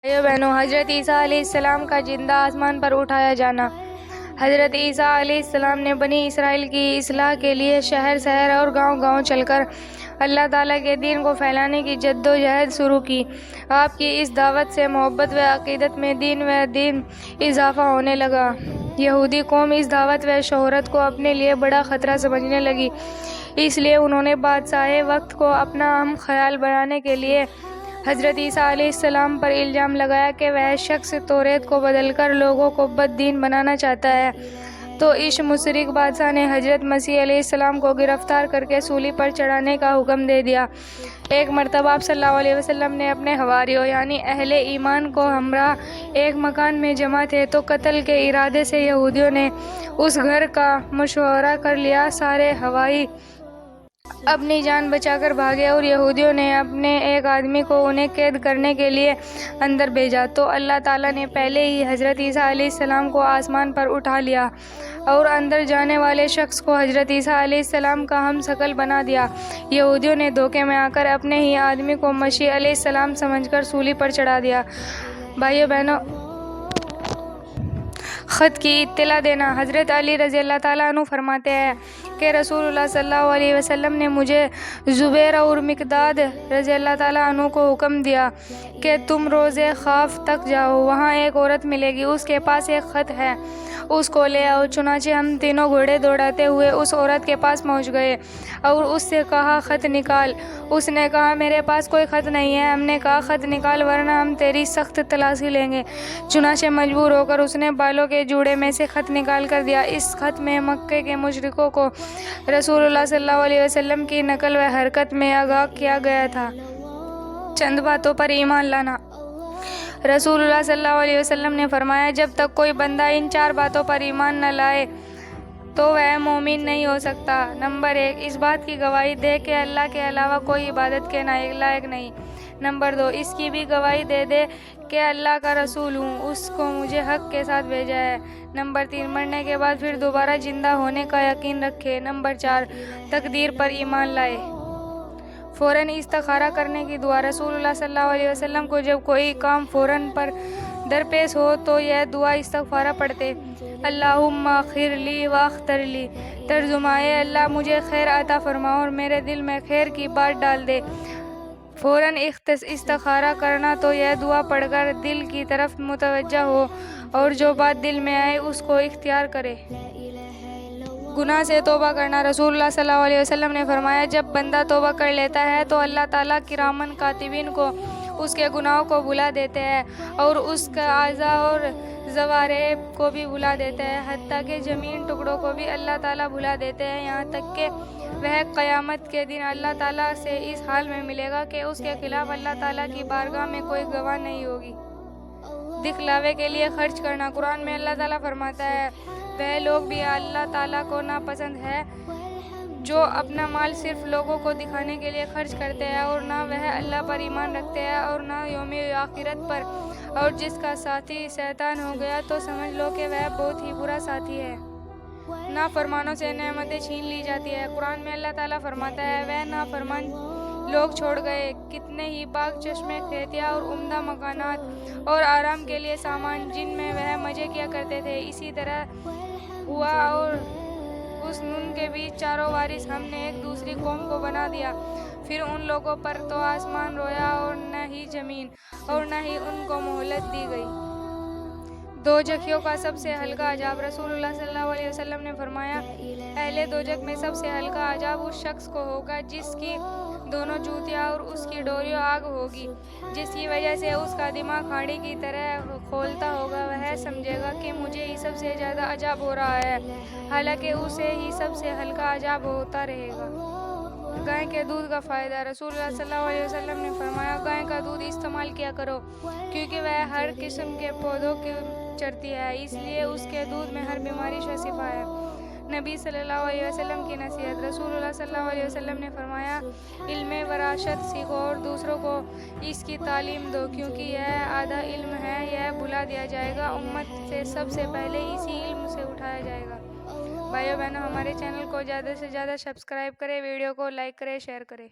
بھائیو بہنوں، حضرت عیسیٰ علیہ السلام کا زندہ آسمان پر اٹھایا جانا۔ حضرت عیسیٰ علیہ السلام نے بنی اسرائیل کی اصلاح کے لیے شہر شہر اور گاؤں گاؤں چل کر اللہ تعالیٰ کے دین کو پھیلانے کی جد و جہد شروع کی۔ آپ کی اس دعوت سے محبت و عقیدت میں دین اضافہ ہونے لگا۔ یہودی قوم اس دعوت و شہرت کو اپنے لیے بڑا خطرہ سمجھنے لگی، اس لیے انہوں نے بادشاہ وقت کو اپنا اہم خیال بنانے کے لیے حضرت عیسیٰ علیہ السلام پر الزام لگایا کہ وہ شخص توریت کو بدل کر لوگوں کو بد دین بنانا چاہتا ہے۔ تو اس مشرک بادشاہ نے حضرت مسیح علیہ السلام کو گرفتار کر کے سولی پر چڑھانے کا حکم دے دیا۔ ایک مرتبہ آپ صلی اللہ علیہ وسلم نے اپنے حواریوں یعنی اہل ایمان کو ہمراہ ایک مکان میں جمع تھے تو قتل کے ارادے سے یہودیوں نے اس گھر کا مشورہ کر لیا۔ سارے حواری اپنی جان بچا کر بھاگے اور یہودیوں نے اپنے ایک آدمی کو انہیں قید کرنے کے لیے اندر بھیجا تو اللہ تعالیٰ نے پہلے ہی حضرت عیسیٰ علیہ السلام کو آسمان پر اٹھا لیا اور اندر جانے والے شخص کو حضرت عیسیٰ علیہ السلام کا ہم شکل بنا دیا۔ یہودیوں نے دھوکے میں آ کر اپنے ہی آدمی کو مسیح علیہ السلام سمجھ کر سولی پر چڑھا دیا۔ بھائیو بہنوں، خط کی اطلاع دینا۔ حضرت علی رضی اللہ تعالیٰ عنہ فرماتے ہیں کہ رسول اللہ صلی اللہ علیہ وسلم نے مجھے زبیر اور مقداد رضی اللہ تعالیٰ عنہ کو حکم دیا کہ تم روز خاف تک جاؤ، وہاں ایک عورت ملے گی، اس کے پاس ایک خط ہے، اس کو لے آؤ۔ چنانچہ ہم تینوں گھوڑے دوڑاتے ہوئے اس عورت کے پاس پہنچ گئے اور اس سے کہا خط نکال۔ اس نے کہا میرے پاس کوئی خط نہیں ہے۔ ہم نے کہا خط نکال ورنہ ہم تیری سخت تلاشی لیں گے۔ چنانچہ مجبور ہو کر اس نے بالوں کے جوڑے میں سے خط نکال کر دیا۔ اس خط میں مکے کے مشرکوں کو رسول اللہ صلی اللہ علیہ وسلم کی نقل و حرکت میں آگاہ کیا گیا تھا۔ چند باتوں پر ایمان لانا۔ رسول اللہ صلی اللہ علیہ وسلم نے فرمایا جب تک کوئی بندہ ان 4 باتوں پر ایمان نہ لائے تو وہ مومن نہیں ہو سکتا۔ نمبر 1، اس بات کی گواہی دے کہ اللہ کے علاوہ کوئی عبادت کے لائق نہیں۔ نمبر 2، اس کی بھی گواہی دے کہ اللہ کا رسول ہوں، اس کو مجھے حق کے ساتھ بھیجا ہے۔ نمبر 3، مرنے کے بعد پھر دوبارہ زندہ ہونے کا یقین رکھے۔ نمبر 4، تقدیر پر ایمان لائے۔ فوراً استخارہ کرنے کی دعا۔ رسول اللہ صلی اللہ علیہ وسلم کو جب کوئی کام فوراً پر درپیش ہو تو یہ دعا استخارہ پڑھتے: اللہم اغفر لی واختر لی۔ ترجمہ: اے اللہ مجھے خیر عطا فرما اور میرے دل میں خیر کی بات ڈال دے۔ فوراً استخارہ کرنا تو یہ دعا پڑھ کر دل کی طرف متوجہ ہو اور جو بات دل میں آئے اس کو اختیار کرے۔ گناہ سے توبہ کرنا۔ رسول اللہ صلی اللہ علیہ وسلم نے فرمایا جب بندہ توبہ کر لیتا ہے تو اللہ تعالیٰ کراماً کاتبین کو اس کے گناہوں کو بھلا دیتے ہیں اور اس کے اعضاء اور جوارح کو بھی بھلا دیتے ہیں، حتیٰ کہ زمین ٹکڑوں کو بھی اللہ تعالیٰ بھلا دیتے ہیں، یہاں تک کہ وہ قیامت کے دن اللہ تعالیٰ سے اس حال میں ملے گا کہ اس کے خلاف اللہ تعالیٰ کی بارگاہ میں کوئی گواہ نہیں ہوگی۔ دکھلاوے کے لیے خرچ کرنا۔ قرآن میں اللہ تعالیٰ فرماتا ہے وہ لوگ بھی اللہ تعالیٰ کو ناپسند ہے جو اپنا مال صرف لوگوں کو دکھانے کے لیے خرچ کرتے ہیں اور نہ وہ اللہ پر ایمان رکھتے ہیں اور نہ یوم آخرت پر، اور جس کا ساتھی شیطان ہو گیا تو سمجھ لو کہ وہ بہت ہی برا ساتھی ہے۔ نافرمانوں سے نعمتیں چھین لی جاتی ہے۔ قرآن میں اللہ تعالیٰ فرماتا ہے وہ نافرمان لوگ چھوڑ گئے کتنے ہی باغ، چشمے، کھیتیاں اور عمدہ مکانات اور آرام کے لیے سامان جن میں وہ مزے کیا کرتے تھے۔ اسی طرح ہوا اور اس نون کے بیچ چاروں وارث ہم نے ایک دوسری قوم کو بنا دیا، پھر ان لوگوں پر تو آسمان رویا اور نہ ہی زمین، اور نہ ہی ان کو مہلت دی گئی۔ دوزخیوں کا سب سے ہلکا عذاب۔ رسول اللہ صلی اللہ علیہ وسلم نے فرمایا اہل دوزخ میں سب سے ہلکا عذاب اس شخص کو ہوگا جس کی دونوں جوتیاں اور اس کی ڈوریاں آگ ہوگی، جس کی وجہ سے اس کا دماغ ہاڑی کی طرح کھولتا ہوگا۔ وہ سمجھے گا کہ مجھے ہی سب سے زیادہ عذاب ہو رہا ہے، حالانکہ اسے ہی سب سے ہلکا عذاب ہوتا رہے گا۔ گائے کے دودھ کا فائدہ۔ رسول اللہ صلی اللہ علیہ وسلم نے فرمایا گائے کا دودھ استعمال کیا کرو کیونکہ وہ ہر قسم کے پودوں کو چرتی ہے، اس لیے اس کے دودھ میں ہر بیماری سے شفا ہے۔ نبی صلی اللہ علیہ وسلم کی نصیحت۔ رسول اللہ صلی اللہ علیہ وسلم نے فرمایا علم وراثت سیکھو اور دوسروں کو اس کی تعلیم دو کیونکہ یہ آدھا علم ہے، یہ بھلا دیا جائے گا، امت سے سب سے پہلے اسی علم سے اٹھایا جائے گا۔ بھائیو بہنوں، ہمارے چینل کو زیادہ سے زیادہ سبسکرائب کریں، ویڈیو کو لائک کریں، شیئر کریں۔